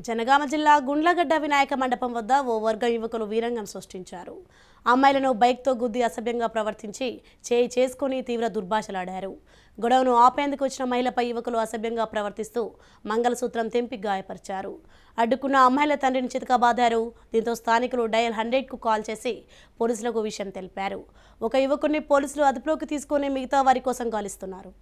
జనగామ జిల్లా గుండ్లగడ్డ వినాయక మండపం వద్ద ఓ వర్గం యువకులు వీరంగం సృష్టించారు. అమ్మాయిలను బైక్తో గుద్ది అసభ్యంగా ప్రవర్తించి చేసుకుని తీవ్ర దుర్భాషలాడారు. గొడవను ఆపేందుకు వచ్చిన మహిళపై యువకులు అసభ్యంగా ప్రవర్తిస్తూ మంగళసూత్రం తెంపి గాయపరిచారు. అడ్డుకున్న అమ్మాయిల తండ్రిని చితకబాదారు. దీంతో స్థానికులు డయల్ 100కు కాల్ చేసి పోలీసులకు విషయం తెలిపారు. ఒక యువకుడిని పోలీసులు అదుపులోకి తీసుకుని మిగతా వారి కోసం గాలిస్తున్నారు.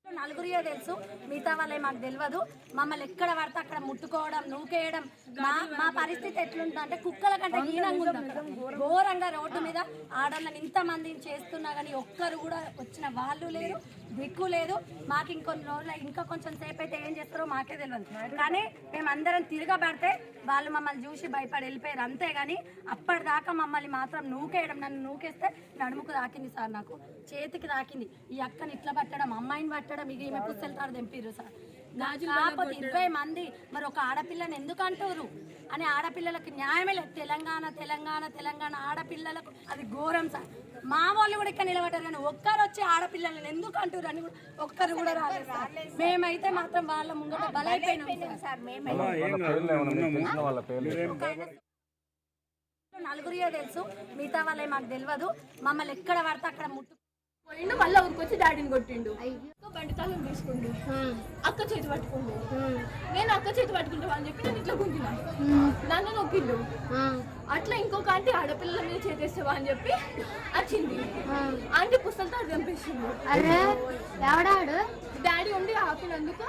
నలుగురియే తెలుసు, మిగతా వాళ్ళే మాకు తెలియదు. మమ్మల్ని ఎక్కడ పడితే అక్కడ ముట్టుకోవడం, నూకేయడం. మా పరిస్థితి ఎట్లుంటుందంటే కుక్కల కంటే హీనంగా ఉంది. ఘోరంగా రోడ్డు మీద ఆడవాళ్ళని ఇంతమందిని చేస్తున్నా కానీ ఒక్కరు కూడా వచ్చిన వాళ్ళు లేరు, దిక్కు లేదు. మాకు ఇంకొన్ని రోజులు ఇంకా కొంచెం సేపు అయితే ఏం చేస్తారో మాకే తెలియదు. కానీ మేమందరం తిరగబడితే వాళ్ళు మమ్మల్ని చూసి భయపడి వెళ్ళిపోయారు. అంతేగాని అప్పటిదాకా మమ్మల్ని మాత్రం నూకేయడం, నన్ను నూకేస్తే నడుముకు తాకింది సార్, నాకు చేతికి తాకింది. ఈ అక్కని ఇట్లా పట్టడం, అమ్మాయిని పట్టడం, ఇక ఈమె పుస్తెళ్తారు తెంపిర్రు సార్. కాకపోతే 20 మంది మరి ఒక ఆడపిల్లని ఎందుకు అంటారు అని ఆడపిల్లలకు న్యాయమే లేదు. తెలంగాణ ఆడపిల్లలకు అది ఘోరం సార్. మా వాళ్ళు కూడా ఇక్కడ నిలబడ్డారు కానీ ఒక్కరు వచ్చి ఆడపిల్లలని ఎందుకు అంటారు అని ఒక్కరు కూడా రాలేదు సార్. మేమైతే మాత్రం వాళ్ళ ముంగట బలైపోయినాం సార్. నలుగురియే తెలుసు, మిగతా వాళ్ళే మాకు తెలియదు. మమ్మల్ని ఎక్కడ పడితే అక్కడ పోయిండు. మళ్ళీ ఊరికొచ్చి డాడీని కొట్టిండు. బండి తాళం తీసుకుండు, అక్క చేతి పట్టుకుండు. నేను అక్క చేతి పట్టుకుంటా అని చెప్పి నేను ఇట్లా గుంజినా, నన్ను నొక్కిండు. అట్లా ఇంకొక ఆంటీ ఆడపిల్లల మీద చేసేస్తావా అని చెప్పి వచ్చింది. ఆంటీ పుస్తలతో చంపేసిండు. డాడీ ఉండి ఆపినందుకు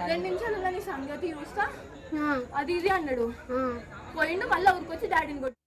2 నిమిషాలు నీ సంగతి చూస్తా అది ఇది అన్నాడు. పోయిండు. మళ్ళీ ఊరికొచ్చి డాడీని కొట్టి